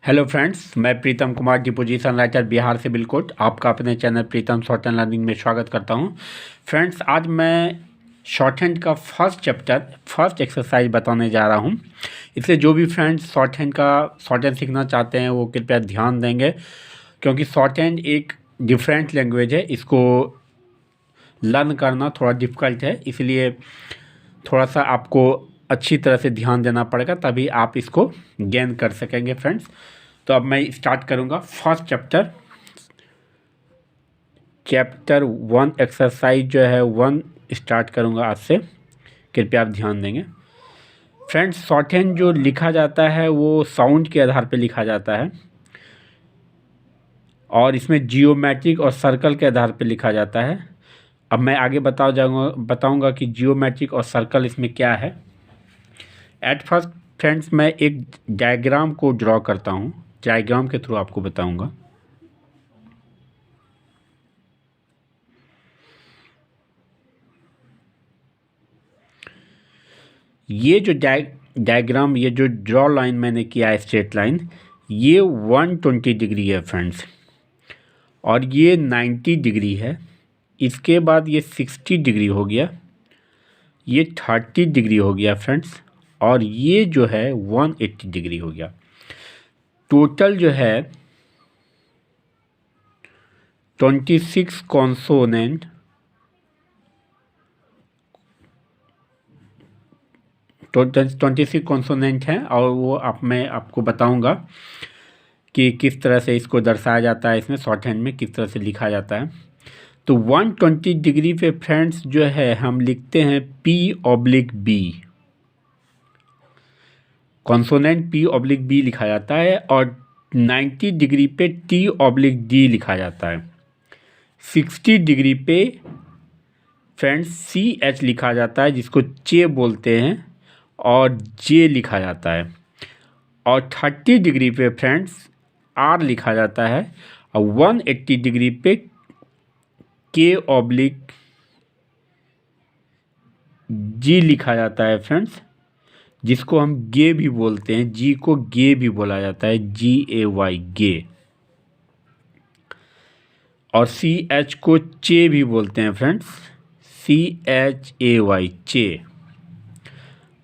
Hello friends, मैं Pritam Kumar deposition writer Bihar से बिलकोट आपका अपने channel Pritam short and learning में स्वागत करता हूं। फ्रेंड्स, आज मैं शॉर्ट हैंड का फर्स्ट एक्सरसाइज बताने जा रहा हूं। इससे जो भी फ्रेंड्स शॉर्ट हैंड सीखना चाहते हैं वो कृपया ध्यान देंगे, क्योंकि शॉर्ट हैंड एक डिफरेंट लैंग्वेज है। इसको लर्न करना थोड़ा डिफ़िकल्ट है, इसलिए थोड़ा सा आपको अच्छी तरह से ध्यान देना पड़ेगा, तभी आप इसको गेन कर सकेंगे फ्रेंड्स। तो अब मैं स्टार्ट करूंगा फर्स्ट चैप्टर 1 एक्सरसाइज जो है 1 स्टार्ट करूंगा आज से। कृपया आप ध्यान देंगे फ्रेंड्स। शॉर्ट हैंड जो लिखा जाता है वो साउंड के आधार पर लिखा जाता है, और इसमें जियोमेट्रिक और सर्कल के आधार पर लिखा जाता है। अब मैं आगे बताऊंगा कि जियोमेट्रिक और सर्कल इसमें क्या है। एट फर्स्ट फ्रेंड्स, मैं एक डायग्राम को ड्रॉ करता हूं, डायग्राम के थ्रू आपको बताऊंगा। ये जो डायग्राम, ये जो ड्रॉ लाइन मैंने किया है, स्ट्रेट लाइन, ये 120 डिग्री है फ्रेंड्स, और ये 90 डिग्री है। इसके बाद ये 60 डिग्री हो गया, ये 30 डिग्री हो गया फ्रेंड्स, और ये जो है 180 डिग्री हो गया। टोटल जो है 26 कॉन्सोनेंट 26 कॉन्सोनेंट हैं, और वो मैं आपको बताऊंगा कि किस तरह से इसको दर्शाया जाता है, इसमें शॉर्ट हैंड में किस तरह से लिखा जाता है। तो 120 डिग्री पे फ्रेंड्स जो है हम लिखते हैं P/B, कॉन्सोनेंट P/B लिखा जाता है, और 90 डिग्री पे T/D लिखा जाता है। 60 डिग्री पे फ्रेंड्स CH लिखा जाता है, जिसको चे बोलते हैं, और जे लिखा जाता है। और 30 डिग्री पे फ्रेंड्स R लिखा जाता है, और 180 डिग्री पे K/G लिखा जाता है फ्रेंड्स, जिसको हम गे भी बोलते हैं। जी को गे भी बोला जाता है, GAY गे। और CH को चे भी बोलते हैं फ्रेंड्स, CHAY चे।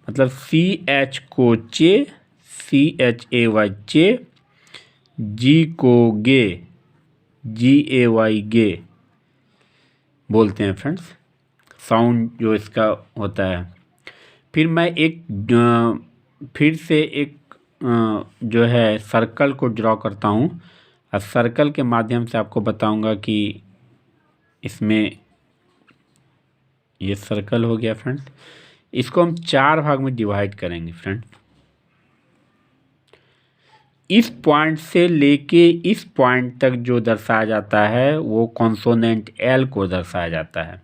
मतलब CH को चे, CHAY चे, जी को गे, GAY गे बोलते हैं फ्रेंड्स, साउंड जो इसका होता है। फिर मैं फिर से एक जो है सर्कल को ड्रॉ करता हूँ, और सर्कल के माध्यम से आपको बताऊंगा कि इसमें ये सर्कल हो गया फ्रेंड्स। इसको हम 4 भाग में डिवाइड करेंगे फ्रेंड्स। इस पॉइंट से लेके इस पॉइंट तक जो दर्शाया जाता है वो कॉन्सोनेंट L को दर्शाया जाता है।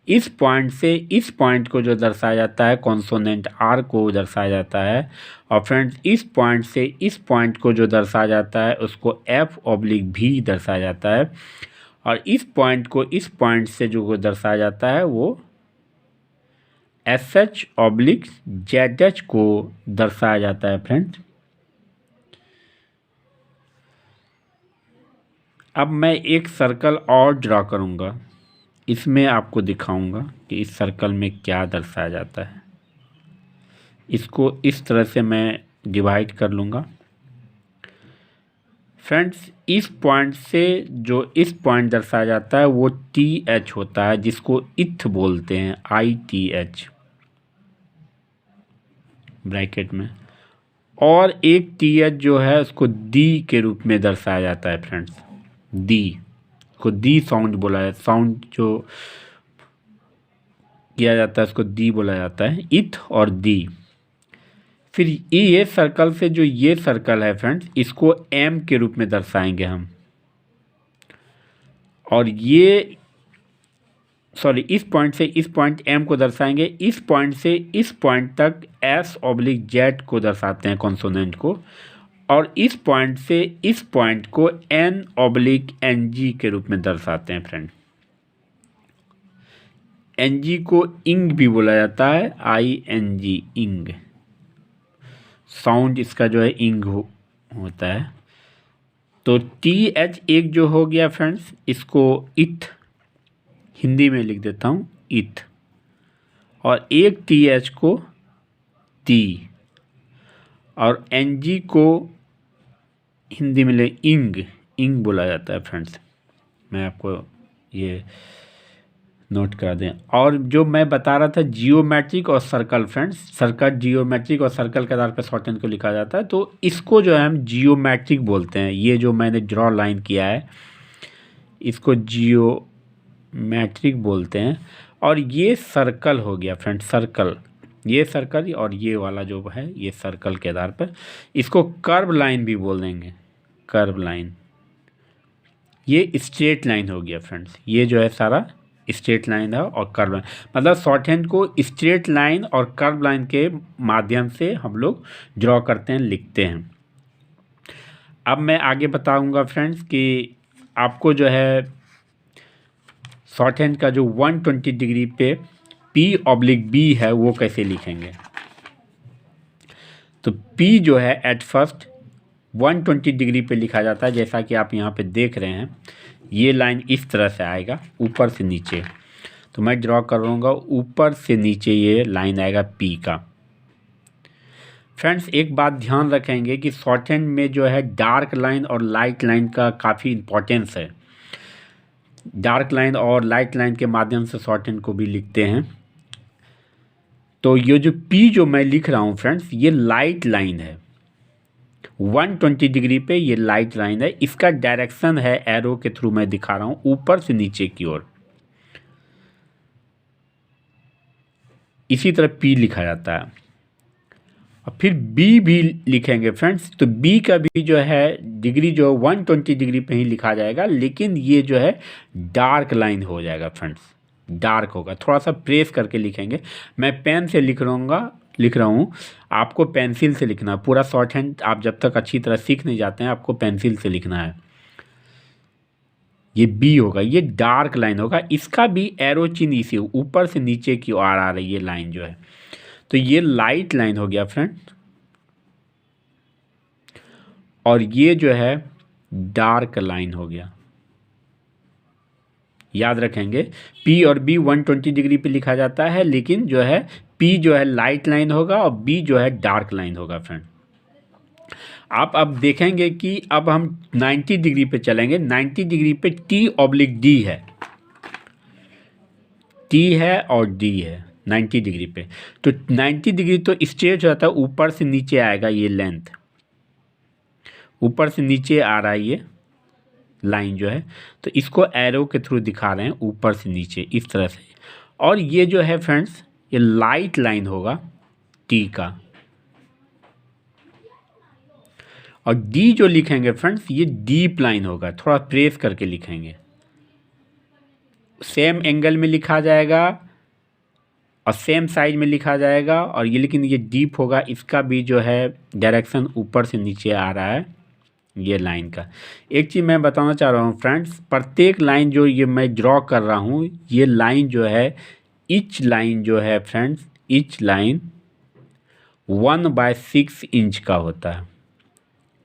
इस पॉइंट से इस पॉइंट को जो दर्शाया जाता है कॉन्सोनेंट R को दर्शाया जाता है। और फ्रेंड्स, इस पॉइंट से इस पॉइंट को जो दर्शाया जाता है उसको F/V दर्शाया जाता है। और इस पॉइंट को इस पॉइंट से जो दर्शाया जाता है वो SH/ZH को दर्शाया जाता है फ्रेंड्स। अब मैं एक सर्कल और ड्रॉ करूंगा, इसमें आपको दिखाऊंगा कि इस सर्कल में क्या दर्शाया जाता है। इसको इस तरह से मैं डिवाइड कर लूँगा फ्रेंड्स। इस पॉइंट से जो इस पॉइंट दर्शाया जाता है वो TH होता है, जिसको इथ बोलते हैं, ITH ब्रैकेट में। और एक TH जो है उसको D के रूप में दर्शाया जाता है फ्रेंड्स, D को D साउंड बोला है, साउंड जो किया जाता है उसको D बोला जाता है, इथ और D। फिर ये सर्कल से जो ये सर्कल है फ्रेंड्स, इसको M के रूप में दर्शाएंगे हम। और ये इस पॉइंट से इस पॉइंट M को दर्शाएंगे। इस पॉइंट से इस पॉइंट तक S/Z को दर्शाते हैं, कॉन्सोनेंट को। और इस पॉइंट से इस पॉइंट को N/NG के रूप में दर्शाते हैं फ्रेंड। NG को इंग भी बोला जाता है, ING इंग। साउंड इसका जो है इंग होता है। तो TH एक जो हो गया फ्रेंड्स, इसको इथ हिंदी में लिख देता हूँ, इथ। और एक TH को ती, और NG को हिंदी में ले इंग, इंग बोला जाता है फ्रेंड्स। मैं आपको ये नोट कर दें। और जो मैं बता रहा था जियोमेट्रिक और सर्कल फ्रेंड्स, सर्कल जियोमेट्रिक और सर्कल के आधार पर शॉर्टहैंड को लिखा जाता है। तो इसको जो है हम जियोमेट्रिक बोलते हैं। ये जो मैंने ड्रॉ लाइन किया है इसको जियोमेट्रिक बोलते हैं। और ये सर्कल हो गया फ्रेंड्स, सर्कल, ये सर्कल और ये वाला जो है ये सर्कल के आधार पर। इसको कर्व लाइन भी बोल देंगे, कर्व लाइन। ये स्ट्रेट लाइन हो गया फ्रेंड्स, ये जो है सारा स्ट्रेट लाइन है और कर्व लाइन। मतलब शॉर्टहैंड को स्ट्रेट लाइन और कर्व लाइन के माध्यम से हम लोग ड्रॉ करते हैं, लिखते हैं। अब मैं आगे बताऊंगा फ्रेंड्स कि आपको जो है शॉर्टहैंड का जो 120 डिग्री पे P/B है वो कैसे लिखेंगे। तो P जो है एट फर्स्ट 120 डिग्री पे लिखा जाता है, जैसा कि आप यहाँ पे देख रहे हैं। ये लाइन इस तरह से आएगा ऊपर से नीचे। तो मैं ड्रॉ करूँगा ऊपर से नीचे, ये लाइन आएगा P का। फ्रेंड्स एक बात ध्यान रखेंगे कि शॉर्टहैंड में जो है डार्क लाइन और लाइट लाइन का काफ़ी इम्पोर्टेंस है। डार्क लाइन और लाइट लाइन के माध्यम से शॉर्टहैंड को भी लिखते हैं। तो ये जो P जो मैं लिख रहा हूँ फ्रेंड्स, ये लाइट लाइन है। 120 डिग्री पे ये लाइट लाइन है। इसका डायरेक्शन है, एरो के थ्रू मैं दिखा रहा हूँ, ऊपर से नीचे की ओर। इसी तरह P लिखा जाता है। और फिर B भी लिखेंगे फ्रेंड्स। तो B का भी जो है डिग्री जो 120 डिग्री पे ही लिखा जाएगा, लेकिन ये जो है डार्क लाइन हो जाएगा फ्रेंड्स, डार्क होगा। थोड़ा सा प्रेस करके लिखेंगे। मैं पेन से लिख रहा हूँ, आपको पेंसिल से लिखना है। पूरा शॉर्टहैंड आप जब तक अच्छी तरह सीख नहीं जाते हैं, आपको पेंसिल से लिखना है। ये B होगा, ये डार्क लाइन होगा। इसका भी एरो चिन्ह इसी ऊपर से नीचे की ओर आ रही है लाइन जो है। तो ये लाइट लाइन हो गया फ्रेंड, और ये जो है डार्क लाइन हो गया। याद रखेंगे P और B 120 डिग्री पे लिखा जाता है, लेकिन जो है P जो है लाइट लाइन होगा और B जो है डार्क लाइन होगा फ्रेंड। आप अब देखेंगे कि अब हम 90 डिग्री पे चलेंगे। 90 डिग्री पे T/D है, T है और D है 90 डिग्री पे। तो 90 डिग्री तो स्ट्रेट जाता है, ऊपर से नीचे आएगा। ये लेंथ ऊपर से नीचे आ रहा है ये लाइन जो है। तो इसको एरो के थ्रू दिखा रहे हैं, ऊपर से नीचे इस तरह से। और ये जो है फ्रेंड्स ये लाइट लाइन होगा T का। और D जो लिखेंगे फ्रेंड्स, ये डीप लाइन होगा। थोड़ा प्रेस करके लिखेंगे, सेम एंगल में लिखा जाएगा और सेम साइज में लिखा जाएगा। और ये लेकिन ये डीप होगा। इसका भी जो है डायरेक्शन ऊपर से नीचे आ रहा है ये लाइन का। एक चीज़ मैं बताना चाह रहा हूँ फ्रेंड्स, प्रत्येक लाइन जो ये मैं ड्रॉ कर रहा हूँ, ये लाइन जो है, ईच लाइन जो है फ्रेंड्स, ईच लाइन 1/6 इंच का होता है।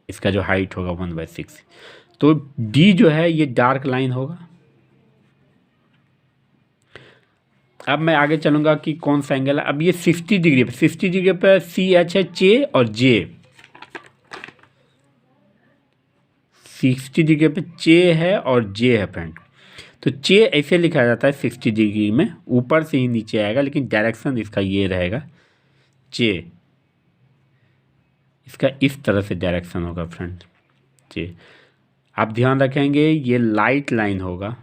इसका जो हाइट होगा 1/6। तो D जो है ये डार्क लाइन होगा। अब मैं आगे चलूँगा कि कौन सा एंगल है। अब ये 60 डिग्री पे, 60 डिग्री पे CH है, J और J। 60 डिग्री पे J है और J है फ्रेंड। तो J ऐसे लिखा जाता है 60 डिग्री में, ऊपर से ही नीचे आएगा, लेकिन डायरेक्शन इसका ये रहेगा J। इसका इस तरह से डायरेक्शन होगा फ्रेंड J। आप ध्यान रखेंगे ये लाइट लाइन होगा।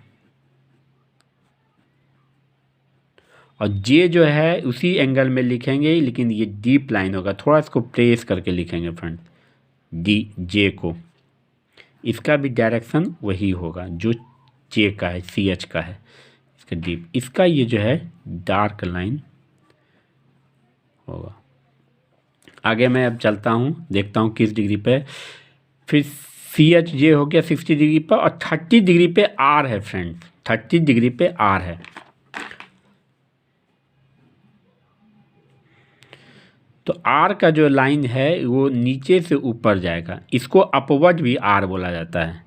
और J जो है उसी एंगल में लिखेंगे, लेकिन ये डीप लाइन होगा। थोड़ा इसको प्रेस करके लिखेंगे फ्रेंड J को। इसका भी डायरेक्शन वही होगा जो J का है, CH का है, इसका डीप। इसका ये जो है डार्क लाइन होगा। आगे मैं अब चलता हूँ, देखता हूँ किस डिग्री पे। फिर CH J हो गया 60 डिग्री पर, और 30 डिग्री पे R है फ्रेंड, 30 डिग्री पे R है। तो आर का जो लाइन है वो नीचे से ऊपर जाएगा, इसको अपवर्ड भी आर बोला जाता है।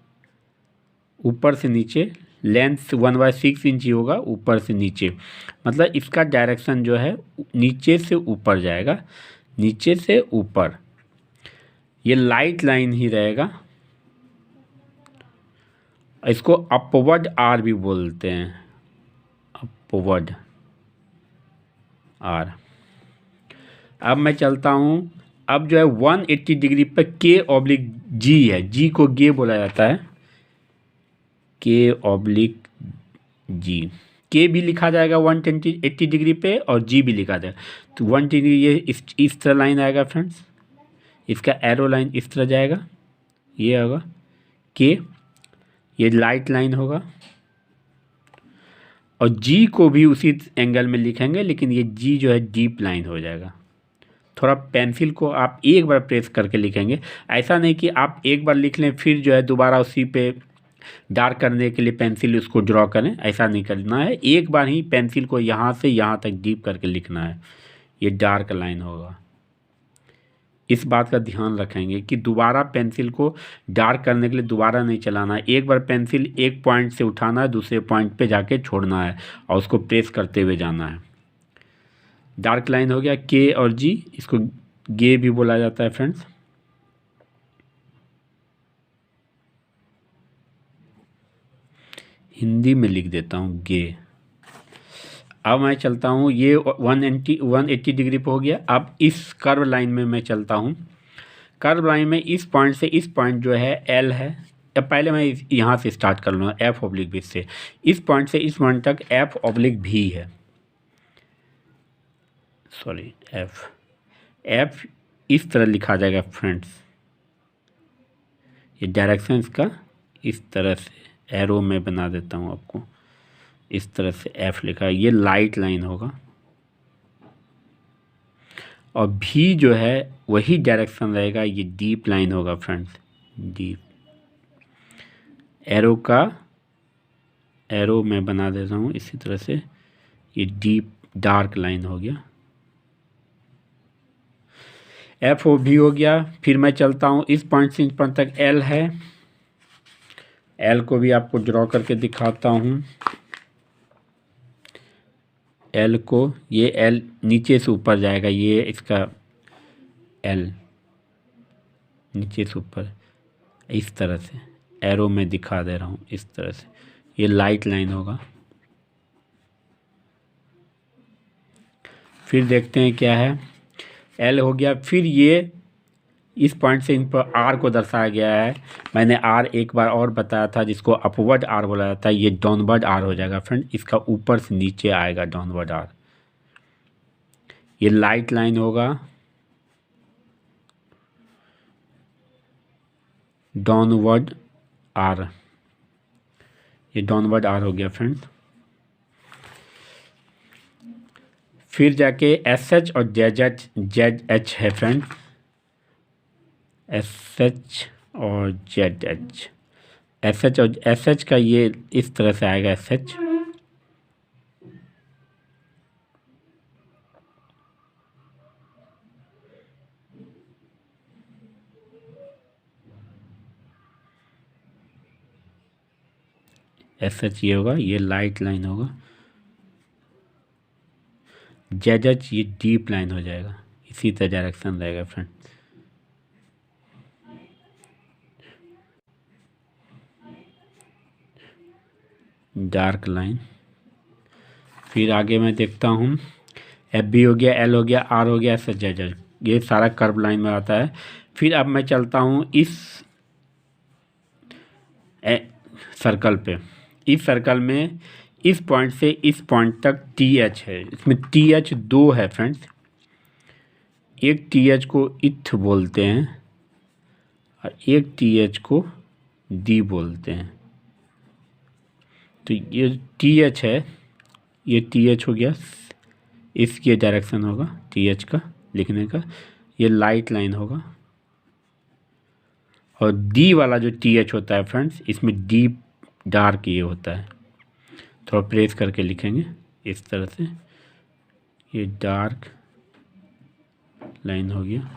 ऊपर से नीचे लेंथ 1/6 इंच ही होगा, ऊपर से नीचे, मतलब इसका डायरेक्शन जो है नीचे से ऊपर जाएगा, नीचे से ऊपर। ये लाइट लाइन ही रहेगा, इसको अपवर्ड आर भी बोलते हैं, अपवर्ड आर। अब मैं चलता हूँ, अब जो है 180 डिग्री पर K/G है, जी को गे बोला जाता है, K/G। के भी लिखा जाएगा 180 डिग्री पे और जी भी लिखा जाएगा। तो 180 डिग्री ये इस तरह लाइन आएगा फ्रेंड्स, इसका एरो लाइन इस तरह जाएगा, ये होगा के, ये लाइट लाइन होगा। और जी को भी उसी एंगल में लिखेंगे, लेकिन ये जी जो है डीप लाइन हो जाएगा। थोड़ा पेंसिल को आप एक बार प्रेस करके लिखेंगे, ऐसा नहीं कि आप एक बार लिख लें फिर जो है दोबारा उसी पे डार्क करने के लिए पेंसिल उसको ड्रॉ करें, ऐसा नहीं करना है। एक बार ही पेंसिल को यहाँ से यहाँ तक डीप करके लिखना है, ये डार्क लाइन होगा। इस बात का ध्यान रखेंगे कि दोबारा पेंसिल को डार्क करने के लिए दोबारा नहीं चलाना है, एक बार पेंसिल एक पॉइंट से उठाना है, दूसरे पॉइंट पे जाके छोड़ना है और उसको प्रेस करते हुए जाना है। डार्क लाइन हो गया के और जी, इसको गे भी बोला जाता है फ्रेंड्स। हिंदी में लिख देता हूँ गे। अब मैं चलता हूँ, ये 180 डिग्री पे हो गया। अब इस कर्व लाइन में मैं चलता हूँ, कर्व लाइन में इस पॉइंट से इस पॉइंट जो है एल है। अब पहले मैं यहाँ से स्टार्ट कर लूँगा, F/B से, इस पॉइंट से इस पॉइंट तक F/B है, सॉरी F इस तरह लिखा जाएगा फ्रेंड्स, ये डायरेक्शन इसका इस तरह से एरो में बना देता हूँ आपको, इस तरह से F लिखा है, ये लाइट लाइन होगा। और भी जो है वही डायरेक्शन रहेगा, ये डीप लाइन होगा फ्रेंड्स, डीप। एरो का एरो मैं बना देता हूँ इसी तरह से, ये डीप डार्क लाइन हो गया, F/B हो गया। फिर मैं चलता हूँ इस पॉइंट से इस पॉइंट तक L है, L को भी आपको ड्रॉ करके दिखाता हूँ। L को, ये L नीचे से ऊपर जाएगा, ये इसका L नीचे से ऊपर इस तरह से एरो में दिखा दे रहा हूँ, इस तरह से ये लाइट लाइन होगा। फिर देखते हैं क्या है, L हो गया। फिर ये इस पॉइंट से इन पर R को दर्शाया गया है, मैंने R एक बार और बताया था, जिसको अपवर्ड R बोला जाता है, ये डाउनवर्ड R हो जाएगा फ्रेंड, इसका ऊपर से नीचे आएगा डाउनवर्ड R। ये लाइट लाइन होगा, डाउनवर्ड R, ये डाउनवर्ड R हो गया फ्रेंड्स। फिर जाके SH और ZH है फ्रेंड, SH और ZH, SH और SH का ये इस तरह से आएगा, SH ये होगा, ये लाइट लाइन होगा। ZH ये डीप लाइन हो जाएगा, इसी तरह डायरेक्शन रहेगा फ्रेंड। Dark line. फिर आगे मैं देखता हूँ, FB हो गया, L हो गया, R हो गया, SH ZH, ये सारा कर्व लाइन में आता है। फिर अब मैं चलता हूँ इस सर्कल पे, इस सर्कल में इस पॉइंट से इस पॉइंट तक TH है, इसमें TH 2 है फ्रेंड्स, एक TH को इथ बोलते हैं और एक TH को D बोलते हैं। तो ये TH है, ये TH हो गया, इसके डायरेक्शन होगा TH का लिखने का, ये लाइट लाइन होगा। और D वाला जो TH होता है फ्रेंड्स, इसमें डीप डार्क ये होता है, थोड़ा प्रेस करके लिखेंगे इस तरह से, ये डार्क लाइन हो गया।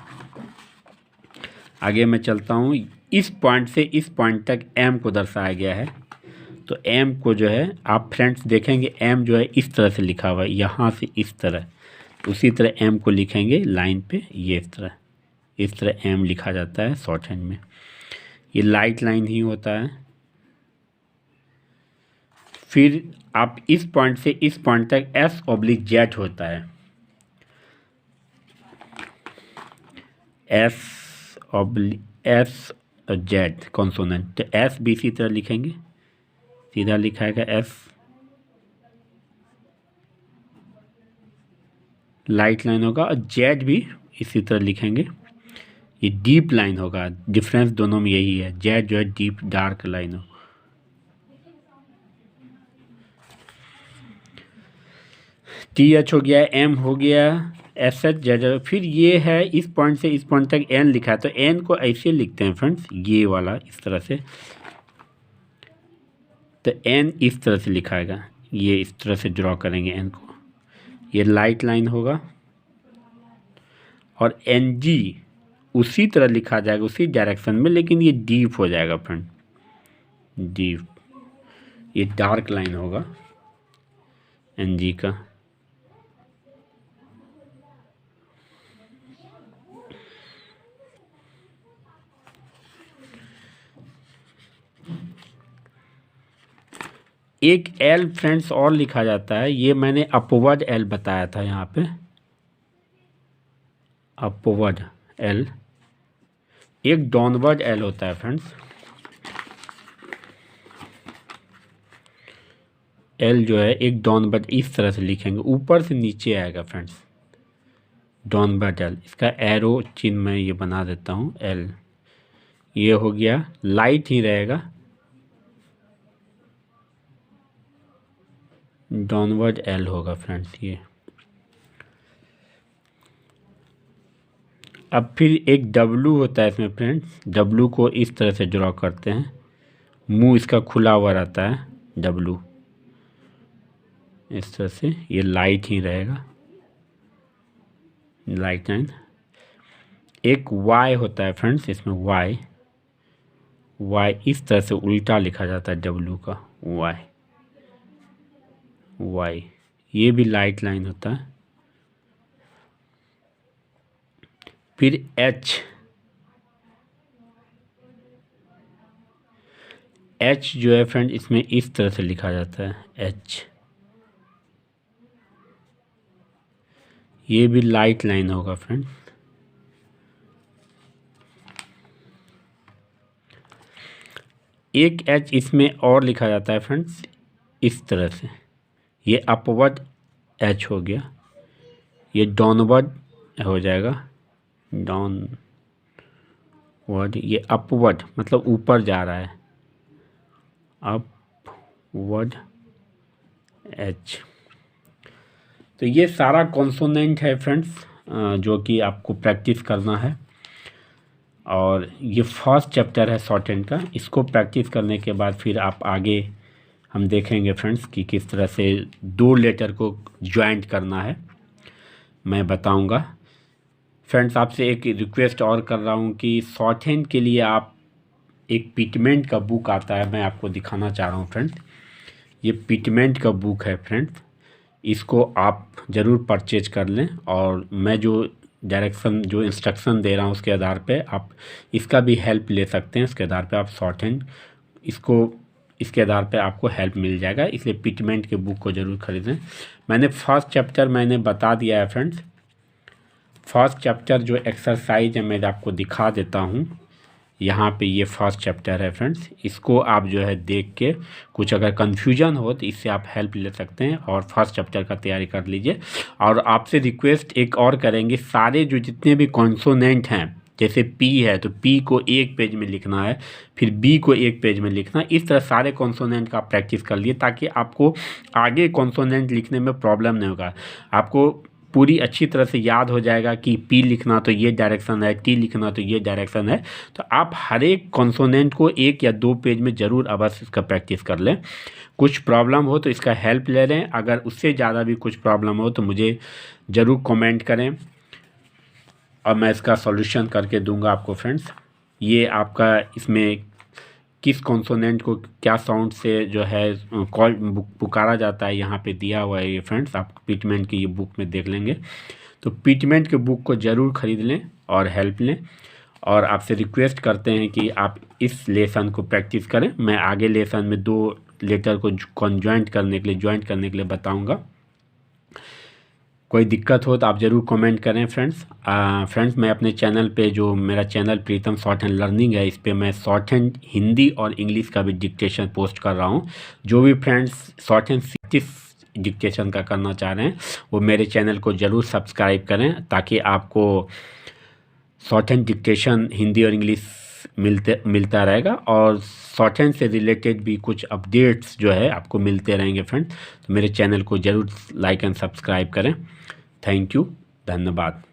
आगे मैं चलता हूँ, इस पॉइंट से इस पॉइंट तक एम को दर्शाया गया है। तो एम को जो है आप फ्रेंड्स देखेंगे, एम जो है इस तरह से लिखा हुआ है, यहाँ से इस तरह, उसी तरह एम को लिखेंगे लाइन पे, ये इस तरह एम लिखा जाता है शॉर्ट हैंड में। ये लाइट लाइन ही होता है। फिर आप इस पॉइंट से इस पॉइंट तक S/Z होता है, S/Z कॉन्सोनेंट। तो S भी इसी तरह लिखेंगे, सीधा लिखाएगा S, लाइट लाइन होगा, और Z भी इसी तरह लिखेंगे, ये डीप लाइन होगा। डिफरेंस दोनों में यही है, Z जो है डीप डार्क लाइन हो। TH हो गया, M हो गया, SH। फिर ये है इस पॉइंट से इस पॉइंट तक N लिखा है, तो N को ऐसे लिखते हैं फ्रेंड्स, ये वाला इस तरह से। तो N इस तरह से लिखाएगा, ये इस तरह से ड्रॉ करेंगे N को, ये लाइट लाइन होगा। और NG उसी तरह लिखा जाएगा, उसी डायरेक्शन में, लेकिन ये डीप हो जाएगा फ्रेंड, डीप, ये डार्क लाइन होगा NG का। एक L फ्रेंड्स और लिखा जाता है, ये मैंने अपवर्ड L बताया था यहाँ पे, अपवर्ड L। एक डाउनवर्ड L होता है फ्रेंड्स। L जो है एक डाउनवर्ड, इस तरह से लिखेंगे, ऊपर से नीचे आएगा फ्रेंड्स, डाउनवर्ड L। इसका एरो चिन्ह मैं ये बना देता हूँ, L ये हो गया, लाइट ही रहेगा, डाउनवर्ड L होगा फ्रेंड्स ये। अब फिर एक W होता है इसमें फ्रेंड्स, W को इस तरह से ड्रॉ करते हैं, मुंह इसका खुला हुआ रहता है W, इस तरह से, ये लाइट ही रहेगा, लाइट लाइन। एक Y होता है फ्रेंड्स इसमें, Y इस तरह से उल्टा लिखा जाता है W का, Y ये भी लाइट लाइन होता है। फिर H जो है फ्रेंड इसमें इस तरह से लिखा जाता है, H ये भी लाइट लाइन होगा फ्रेंड। एक H इसमें और लिखा जाता है फ्रेंड्स इस तरह से, ये अपवर्ड H हो गया, ये डाउनवर्ड हो जाएगा, डाउनवर्ड, ये अपवर्ड मतलब ऊपर जा रहा है, अपवर्ड H। तो ये सारा कॉन्सोनेंट है फ्रेंड्स जो कि आपको प्रैक्टिस करना है, और ये फर्स्ट चैप्टर है शॉर्ट हैंड का। इसको प्रैक्टिस करने के बाद फिर आप आगे हम देखेंगे फ्रेंड्स कि किस तरह से दो लेटर को ज्वाइंट करना है, मैं बताऊंगा। फ्रेंड्स आपसे एक रिक्वेस्ट और कर रहा हूं कि शॉर्ट हैंड के लिए आप एक पिटमेंट का बुक आता है, मैं आपको दिखाना चाह रहा हूं फ्रेंड्स। ये पिटमेंट का बुक है फ्रेंड्स, इसको आप ज़रूर परचेज कर लें, और मैं जो डायरेक्शन जो इंस्ट्रक्शन दे रहा हूँ उसके आधार पे आप इसका भी हेल्प ले सकते हैं। उसके आधार पे आप शॉर्ट हैंड इसके आधार पे आपको हेल्प मिल जाएगा, इसलिए पिटमेंट के बुक को ज़रूर खरीदें। मैंने फर्स्ट चैप्टर मैंने बता दिया है फ्रेंड्स, फर्स्ट चैप्टर जो एक्सरसाइज है मैं आपको दिखा देता हूँ। यहाँ पे ये फर्स्ट चैप्टर है फ्रेंड्स, इसको आप जो है देख के कुछ अगर कन्फ्यूजन हो तो इससे आप हेल्प ले सकते हैं और फर्स्ट चैप्टर का तैयारी कर लीजिए। और आपसे रिक्वेस्ट एक और करेंगे, सारे जो जितने भी कॉन्सोनेंट हैं, जैसे P है तो P को एक पेज में लिखना है, फिर B को एक पेज में लिखना है, इस तरह सारे कॉन्सोनेंट का प्रैक्टिस कर लिए ताकि आपको आगे कॉन्सोनेंट लिखने में प्रॉब्लम नहीं होगा। आपको पूरी अच्छी तरह से याद हो जाएगा कि P लिखना तो ये डायरेक्शन है, T लिखना तो ये डायरेक्शन है। तो आप हर एक कॉन्सोनेंट को एक या दो पेज में ज़रूर अवश्य इसका प्रैक्टिस कर लें। कुछ प्रॉब्लम हो तो इसका हेल्प ले लें, अगर उससे ज़्यादा भी कुछ प्रॉब्लम हो तो मुझे ज़रूर कमेंट करें। और मैं इसका सॉल्यूशन करके दूंगा आपको फ्रेंड्स। ये आपका इसमें किस कॉन्सोनेंट को क्या साउंड से जो है कॉल पुकारा जाता है यहाँ पे दिया हुआ है ये फ्रेंड्स। आप पिटमेंट की ये बुक में देख लेंगे। तो पिटमेंट के बुक को ज़रूर ख़रीद लें और हेल्प लें, और आपसे रिक्वेस्ट करते हैं कि आप इस लेसन को प्रैक्टिस करें। मैं आगे लेसन में 2 लेटर को ज्वाइंट करने के लिए बताऊंगा। कोई दिक्कत हो तो आप ज़रूर कमेंट करें फ्रेंड्स। मैं अपने चैनल पे, जो मेरा चैनल प्रीतम शॉर्ट हैंड लर्निंग है, इस पे मैं शॉर्ट हैंड हिंदी और इंग्लिश का भी डिक्टेशन पोस्ट कर रहा हूँ। जो भी फ्रेंड्स शॉर्ट हैंड डिक्टेशन का करना चाह रहे हैं वो मेरे चैनल को ज़रूर सब्सक्राइब करें, ताकि आपको शॉर्ट हैंड डिक्टेशन हिंदी और इंग्लिश मिलता रहेगा, और शॉर्ट हैंड से रिलेटेड भी कुछ अपडेट्स जो है आपको मिलते रहेंगे फ्रेंड्स। तो मेरे चैनल को ज़रूर लाइक एंड सब्सक्राइब करें। थैंक यू, धन्यवाद।